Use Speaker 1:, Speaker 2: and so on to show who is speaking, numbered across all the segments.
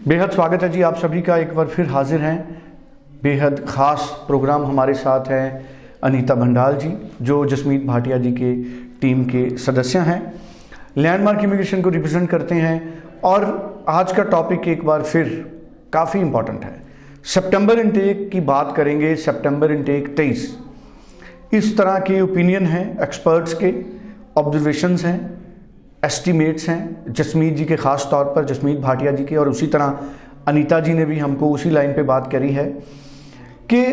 Speaker 1: बेहद स्वागत है जी आप सभी का। एक बार फिर हाजिर हैं। बेहद ख़ास प्रोग्राम हमारे साथ हैं अनीता भंडाल जी, जो जसमीत भाटिया जी के टीम के सदस्य हैं, लैंडमार्क इमिग्रेशन को रिप्रेजेंट करते हैं। और आज का टॉपिक एक बार फिर काफ़ी इम्पॉर्टेंट है। सितंबर इनटेक की बात करेंगे। सितंबर इनटेक 23 इस तरह के ओपिनियन हैं, एक्सपर्ट्स के ऑब्जर्वेशंस हैं, एस्टीमेट्स हैं जसमीत जी के, ख़ास तौर पर जसमीत भाटिया जी के, और उसी तरह अनीता जी ने भी हमको उसी लाइन पे बात करी है कि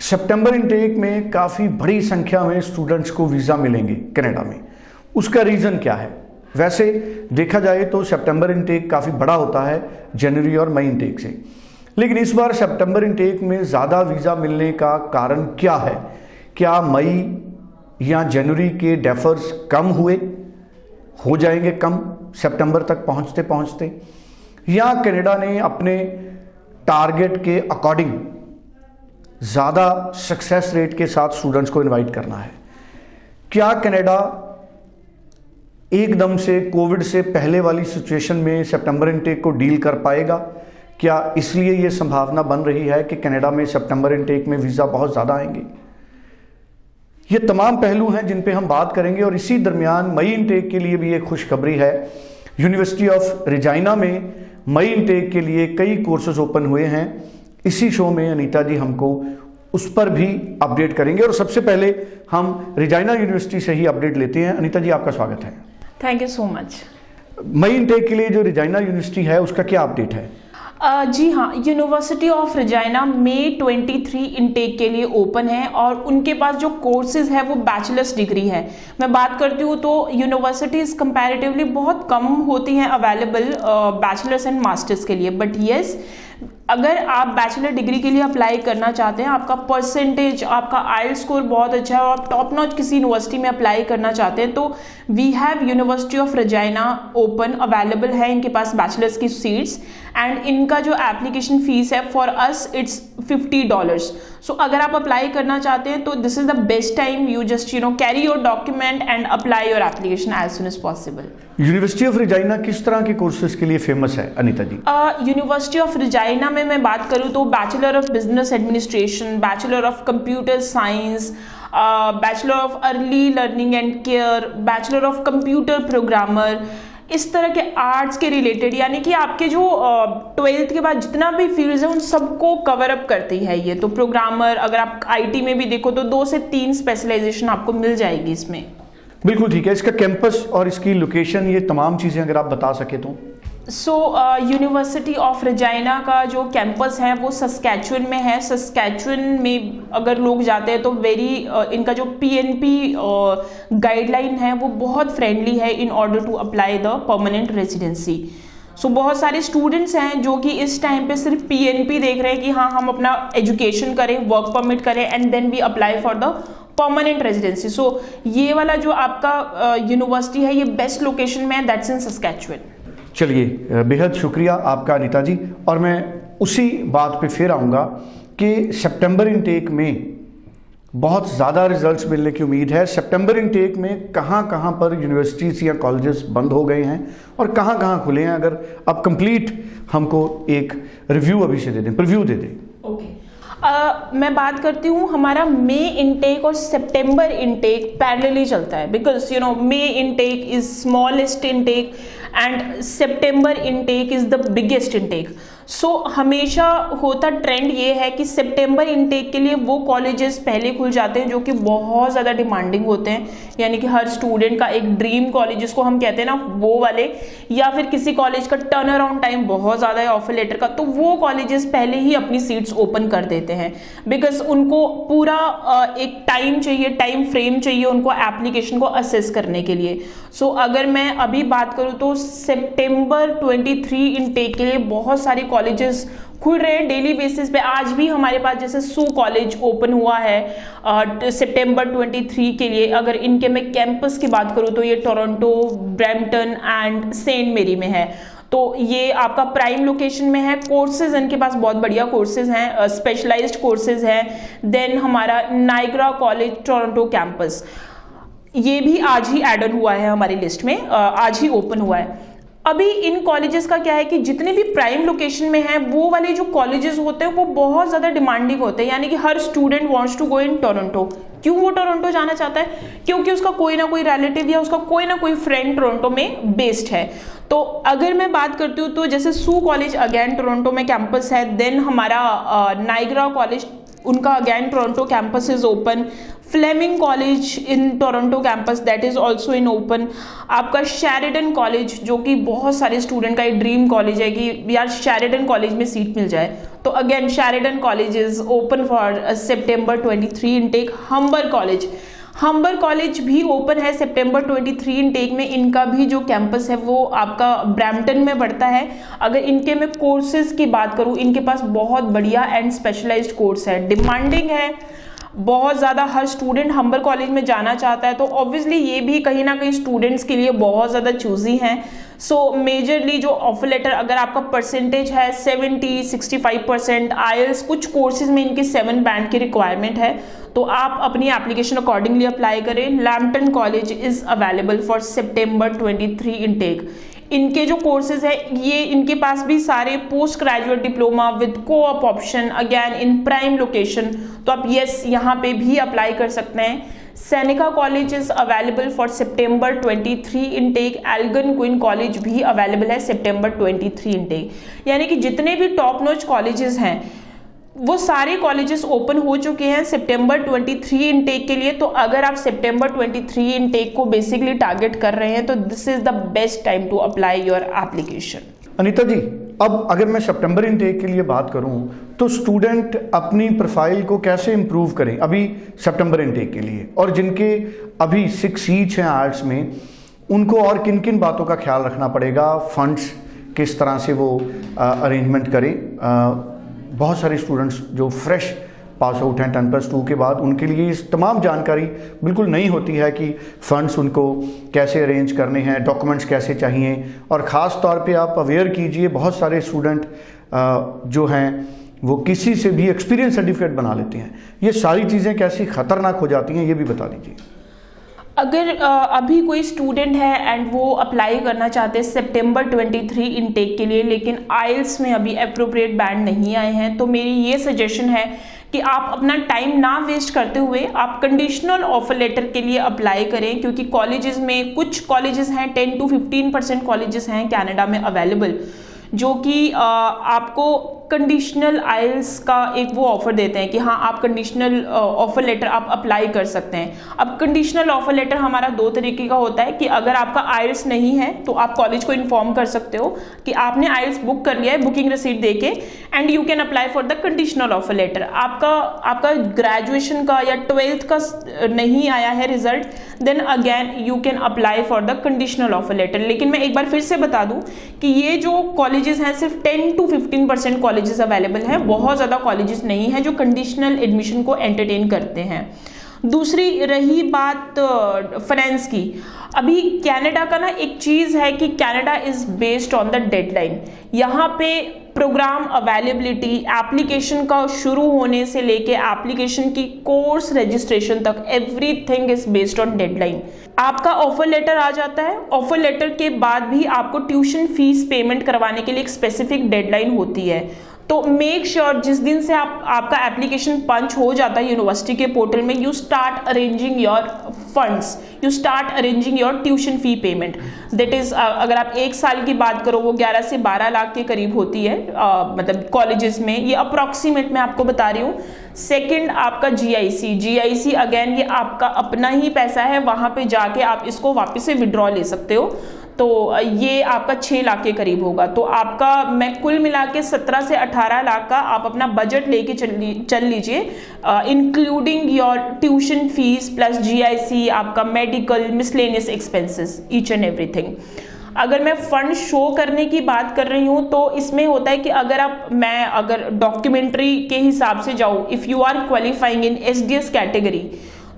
Speaker 1: सितंबर इनटेक में काफ़ी बड़ी संख्या में स्टूडेंट्स को वीज़ा मिलेंगे कनाडा में। उसका रीज़न क्या है? वैसे देखा जाए तो सितंबर इनटेक काफ़ी बड़ा होता है जनवरी और मई इनटेक से, लेकिन इस बार सितंबर इनटेक में ज़्यादा वीज़ा मिलने का कारण क्या है? क्या मई या जनवरी के डेफर्स कम हो जाएंगे कम सितंबर तक पहुंचते पहुंचते, या कनाडा ने अपने टारगेट के अकॉर्डिंग ज़्यादा सक्सेस रेट के साथ स्टूडेंट्स को इनवाइट करना है? क्या कनाडा एकदम से कोविड से पहले वाली सिचुएशन में सितंबर इनटेक को डील कर पाएगा? क्या इसलिए ये संभावना बन रही है कि कनाडा में सितंबर इनटेक में वीज़ा बहुत ज़्यादा आएंगे? ये तमाम पहलू हैं जिन पे हम बात करेंगे। और इसी दरमियान मई इनटेक के लिए भी एक खुशखबरी है। यूनिवर्सिटी ऑफ रेजिना में मई इनटेक के लिए कई कोर्सेज ओपन हुए हैं। इसी शो में अनीता जी हमको उस पर भी अपडेट करेंगे। और सबसे पहले हम रेजिना यूनिवर्सिटी से ही अपडेट लेते हैं। अनीता जी, आपका स्वागत है।
Speaker 2: Thank you so much.
Speaker 1: May intake के लिए जो रेजिना यूनिवर्सिटी है उसका क्या अपडेट है?
Speaker 2: जी हाँ, university of Regina May 23 intake के लिए ओपन है और उनके पास जो कोर्सेज है वो बैचलर्स डिग्री है। मैं बात करती हूँ तो यूनिवर्सिटीज़ कंपैरेटिवली बहुत कम होती हैं अवेलेबल बैचलर्स एंड मास्टर्स के लिए, बट येस, अगर आप बैचलर डिग्री के लिए अप्लाई करना चाहते हैं, आपका परसेंटेज, आपका आइल स्कोर बहुत अच्छा है और आप टॉप नॉच किसी यूनिवर्सिटी में अप्लाई करना चाहते हैं, तो we have university of Regina open available है। इनके पास बैचलर्स की सीट्स एंड इनका जो एप्लीकेशन फीस है फॉर अस इट्स $50। सो अगर आप अप्लाई करना चाहते हैं तो this is the best time. You just carry your document and apply your application as soon as possible.
Speaker 1: University of Regina किस तरह के कोर्सेज के लिए फेमस है अनीता जी?
Speaker 2: यूनिवर्सिटी ऑफ रेजिना में मैं बात करूँ तो bachelor of business administration, bachelor of computer science, bachelor of early learning and care, bachelor of computer programmer, इस तरह के आर्ट्स के रिलेटेड, यानी कि आपके जो 12th के बाद जितना भी फील्ड्स है उन सबको कवर अप करती है ये। तो प्रोग्रामर, अगर आप आईटी में भी देखो तो 2 से 3 स्पेशलाइजेशन आपको मिल जाएगी इसमें।
Speaker 1: बिल्कुल ठीक है। इसका कैंपस और इसकी लोकेशन, ये तमाम चीज़ें अगर आप बता सके तो।
Speaker 2: यूनिवर्सिटी ऑफ रेजिना का जो कैंपस है वो सस्कैचुअन में है। सस्कैचुअन में अगर लोग जाते हैं तो इनका जो PNP गाइडलाइन है वो बहुत फ्रेंडली है in order to apply the permanent residency. बहुत सारे स्टूडेंट्स हैं जो कि इस टाइम पे सिर्फ PNP देख रहे हैं कि हाँ हम अपना एजुकेशन करें, वर्क परमिट करें and then we apply for the permanent residency. ये वाला जो आपका यूनिवर्सिटी है ये बेस्ट लोकेशन में है, दैट्स इन सस्कैचुअन।
Speaker 1: चलिए, बेहद शुक्रिया आपका अनीता जी। और मैं उसी बात पे फिर आऊँगा कि सितंबर इनटेक में बहुत ज़्यादा रिजल्ट्स मिलने की उम्मीद है। सितंबर इनटेक में कहाँ कहाँ पर यूनिवर्सिटीज़ या कॉलेजेस बंद हो गए हैं और कहाँ कहाँ खुले हैं? अगर आप कंप्लीट हमको एक रिव्यू अभी से दे दें, प्रीव्यू दे दें।
Speaker 2: ओके। मैं बात करती हूँ, हमारा मई इनटेक और सितंबर इनटेक पैरेलली चलता है because May intake is smallest intake and September intake is the biggest intake. हमेशा होता ट्रेंड ये है कि सितंबर इनटेक के लिए वो कॉलेजेस पहले खुल जाते हैं जो कि बहुत ज़्यादा डिमांडिंग होते हैं, यानी कि हर स्टूडेंट का एक ड्रीम कॉलेज जिसको हम कहते हैं ना वो वाले, या फिर किसी कॉलेज का टर्न अराउंड टाइम बहुत ज़्यादा है ऑफर लेटर का, तो वो कॉलेजेस पहले ही अपनी सीट्स ओपन कर देते हैं बिकॉज उनको पूरा एक टाइम चाहिए, टाइम फ्रेम चाहिए उनको एप्लीकेशन को असेस करने के लिए। अगर मैं अभी बात करूँ तो सितंबर 23 इनटेक के लिए बहुत सारे कॉलेजेस खुल रहे हैं डेली बेसिस पे। आज भी हमारे पास जैसे सू कॉलेज ओपन हुआ है सितंबर 23 के लिए। अगर इनके मैं कैंपस की बात करूँ तो ये टोरंटो, ब्रैम्पटन एंड सेंट मेरी में है। तो ये आपका प्राइम लोकेशन में है। कोर्सेज इनके पास बहुत बढ़िया कोर्सेज हैं, स्पेशलाइज्ड कोर्सेज हैं। देन हमारा नाइग्रा कॉलेज टोरंटो कैंपस, ये भी आज ही एड हुआ है हमारी लिस्ट में, आज ही ओपन हुआ है। अभी इन कॉलेजेस का क्या है कि जितने भी प्राइम लोकेशन में हैं वो वाले जो कॉलेजेस होते हैं वो बहुत ज़्यादा डिमांडिंग होते हैं, यानी कि हर student wants to go in Toronto. क्यों वो टोरंटो जाना चाहता है? क्योंकि उसका कोई ना कोई रिलेटिव या उसका कोई ना कोई फ्रेंड टोरंटो में बेस्ड है। तो अगर मैं बात करती हूँ तो जैसे सू कॉलेज अगेन टोरंटो में कैंपस है, देन हमारा नाइग्रा कॉलेज, उनका again Toronto campus is open. Fleming college in Toronto campus that is also in open. आपका शेरिडन कॉलेज जो कि बहुत सारे स्टूडेंट का एक ड्रीम कॉलेज है कि यार शेरिडन कॉलेज में सीट मिल जाए, तो again Sheridan college is open for September 23 intake. हम्बर college भी ओपन है सितंबर 23 इनटेक में। इनका भी जो कैंपस है वो आपका ब्रैम्पटन में पड़ता है। अगर इनके मैं कोर्सेज की बात करूं, इनके पास बहुत बढ़िया एंड स्पेशलाइज्ड कोर्स है, डिमांडिंग है बहुत ज़्यादा, हर स्टूडेंट हम्बर कॉलेज में जाना चाहता है, तो ऑब्वियसली ये भी कहीं ना कहीं स्टूडेंट्स के लिए बहुत ज़्यादा चूजी हैं। सो मेजरली जो ऑफर लेटर, अगर आपका परसेंटेज है 70-65%, आईएलटीएस कुछ कोर्सेज में इनके 7 बैंड की रिक्वायरमेंट है, तो आप अपनी एप्लीकेशन अकॉर्डिंगली अप्लाई करें। Lampton college is available for September 23 intake. इनके जो कोर्सेज है ये इनके पास भी सारे post graduate diploma with co-op option, again in prime location, तो आप यस यहाँ पे भी अप्लाई कर सकते हैं। Seneca college is available for September 23 intake. एल्गन कॉलेज भी अवेलेबल है सितंबर 23 इनटेक। यानी कि जितने भी टॉप नॉच कॉलेजेस हैं वो सारे कॉलेजेस ओपन हो चुके हैं सितंबर 23 इनटेक के लिए। तो अगर आप सितंबर 23 इनटेक को बेसिकली टारगेट कर रहे हैं तो this is the best time to apply your application.
Speaker 1: Anita ji, अब अगर मैं सितंबर इनटेक के लिए बात करूं तो स्टूडेंट अपनी प्रोफाइल को कैसे इंप्रूव करें अभी सितंबर इनटेक के लिए, और जिनके अभी 6 सीट्स हैं आर्ट्स में, उनको और किन किन बातों का ख्याल रखना पड़ेगा, फंड्स किस तरह से वो अरेंजमेंट करें। बहुत सारे स्टूडेंट्स जो फ्रेश पास आउट हैं 10+2 के बाद, उनके लिए इस तमाम जानकारी बिल्कुल नहीं होती है कि फ़ंड्स उनको कैसे अरेंज करने हैं, डॉक्यूमेंट्स कैसे चाहिए, और ख़ास तौर पे आप अवेयर कीजिए बहुत सारे स्टूडेंट जो हैं वो किसी से भी एक्सपीरियंस सर्टिफिकेट बना लेते हैं। ये सारी चीज़ें कैसी ख़तरनाक हो जाती हैं ये भी बता दीजिए।
Speaker 2: अगर अभी कोई स्टूडेंट है एंड वो अप्लाई करना चाहते हैं सितंबर 23 इनटेक के लिए, लेकिन आईएलटीएस में अभी अप्रोप्रिएट बैंड नहीं आए हैं, तो मेरी ये सजेशन है कि आप अपना टाइम ना वेस्ट करते हुए आप कंडीशनल ऑफर लेटर के लिए अप्लाई करें। क्योंकि कॉलेजेस में कुछ कॉलेजेस हैं 10-15% कॉलेजेस हैं कनाडा में अवेलेबल, जो कि आपको कंडीशनल आईएलटीएस का एक वो ऑफर देते हैं कि हाँ आप कंडीशनल ऑफर लेटर आप अप्लाई कर सकते हैं। अब कंडीशनल ऑफर लेटर हमारा 2 तरीके का होता है कि अगर आपका आईएलटीएस नहीं है तो आप कॉलेज को इन्फॉर्म कर सकते हो कि आपने आईएलटीएस बुक कर लिया है बुकिंग रिसीट देके, and you can apply for the conditional offer letter. आपका ग्रेजुएशन का या 12th का नहीं आया है result, then again you can apply for the conditional offer letter. लेकिन मैं एक बार फिर से बता दूं कि ये जो कॉलेजेस हैं सिर्फ 10-15% कॉलेजेस अवेलेबल है, बहुत ज़्यादा कॉलेजेस नहीं है जो कंडीशनल एडमिशन को एंटरटेन करते हैं। दूसरी रही बात फाइनेंस की, अभी कनाडा का ना एक चीज़ है कि Canada is based on the deadline. यहाँ पे प्रोग्राम अवेलेबिलिटी एप्लीकेशन का शुरू होने से लेके एप्लीकेशन की कोर्स रजिस्ट्रेशन तक everything is based on deadline. आपका ऑफर लेटर आ जाता है, ऑफर लेटर के बाद भी आपको ट्यूशन फीस पेमेंट करवाने के लिए एक स्पेसिफिक डेडलाइन होती है। तो मेक श्योर जिस दिन से आपका एप्लीकेशन पंच हो जाता है यूनिवर्सिटी के पोर्टल में, you start arranging your funds, you start arranging your tuition fee payment. That is अगर आप 1 साल की बात करो वो 11 से 12 लाख के करीब होती है, मतलब कॉलेजेस में, ये अप्रॉक्सीमेट मैं आपको बता रही हूँ। सेकेंड आपका जीआईसी अगेन ये आपका अपना ही पैसा है, वहाँ पे जाके आप इसको वापस से विड्रॉ ले सकते हो, तो ये आपका 6 लाख के करीब होगा। तो आपका मैं कुल मिला के 17 से 18 लाख का आप अपना बजट लेके चल लीजिए, including your tuition fees plus GIC, आपका medical, miscellaneous expenses, each and everything. अगर मैं फंड शो करने की बात कर रही हूँ तो इसमें होता है कि अगर डॉक्यूमेंट्री के हिसाब से जाऊँ, if you are qualifying in SDS category,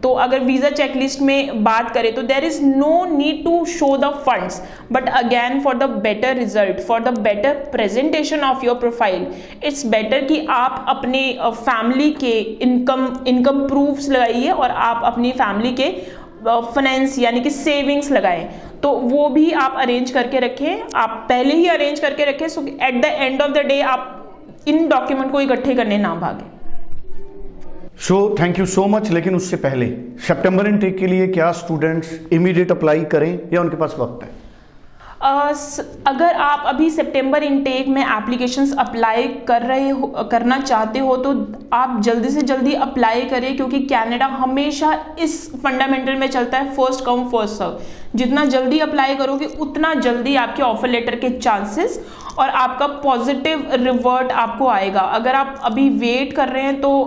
Speaker 2: तो अगर वीज़ा चेकलिस्ट में बात करें तो there is no need to show the funds, but again for the better result, for the better presentation of your profile, it's better कि आप अपने family के इनकम प्रूफ्स लगाइए और आप अपनी फैमिली के फाइनेंस यानी कि सेविंग्स लगाएं, तो वो भी आप अरेंज करके रखें, आप पहले ही अरेंज करके रखें, so at the end of the day आप इन डॉक्यूमेंट को इकट्ठे करने ना भागें।
Speaker 1: So thank you so much. लेकिन उससे पहले सितंबर इनटेक के लिए क्या स्टूडेंट्स इमीडिएट अप्लाई करें या उनके पास वक्त है?
Speaker 2: अगर आप अभी सितंबर इनटेक में एप्लीकेशंस अप्लाई करना चाहते हो तो आप जल्दी से जल्दी अप्लाई करें, क्योंकि कनाडा हमेशा इस फंडामेंटल में चलता है फर्स्ट कम फर्स्ट सर्व। जितना जल्दी अप्लाई करोगे उतना जल्दी आपके ऑफर लेटर के चांसेस और आपका पॉजिटिव रिवर्ट आपको आएगा। अगर आप अभी वेट कर रहे हैं तो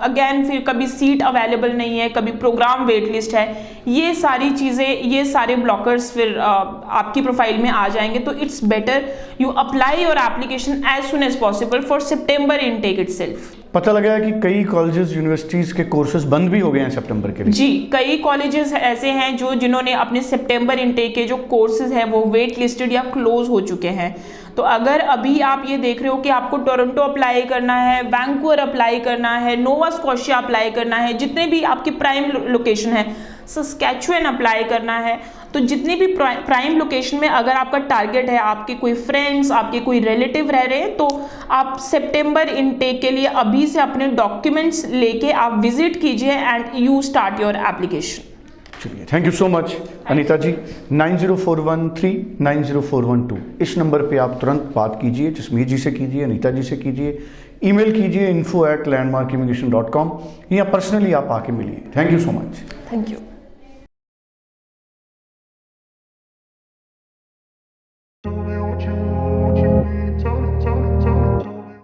Speaker 2: अगेन फिर कभी सीट अवेलेबल नहीं है, कभी प्रोग्राम वेट लिस्ट है, ये सारी चीज़ें, ये सारे ब्लॉकर्स फिर आपकी प्रोफाइल में आ जाएंगे। तो it's better you apply your application as soon as possible for September intake itself.
Speaker 1: पता लगा है कि कई कॉलेजेस यूनिवर्सिटीज के कोर्सेज बंद भी हो गए हैं सितंबर के लिए।
Speaker 2: जी, कई कॉलेजेस ऐसे हैं जिन्होंने अपने सितंबर इनटेक के जो कोर्सेज हैं वो वेट लिस्टेड या क्लोज हो चुके हैं। तो अगर अभी आप ये देख रहे हो कि आपको टोरंटो अप्लाई करना है, वैंकूवर अप्लाई करना है, नोवा स्कॉशिया अप्लाई करना है, जितने भी आपकी प्राइम लोकेशन है, सस्कैचुअन अप्लाई करना है, तो जितनी भी प्राइम लोकेशन में अगर आपका टारगेट है, आपके कोई फ्रेंड्स, आपके कोई रिलेटिव रह रहे हैं, तो आप सितंबर इनटेक के लिए अभी से अपने डॉक्यूमेंट्स लेके आप विजिट कीजिए and you start your application.
Speaker 1: चलिए, thank you so much Anita ji. 9041390412 इस नंबर पे आप तुरंत बात कीजिए, जसमीत जी से कीजिए, अनीता जी से कीजिए, ईमेल कीजिए info@landmarkimmigration.com या पर्सनली आप आके मिलिए। Thank you so much.
Speaker 2: Thank you.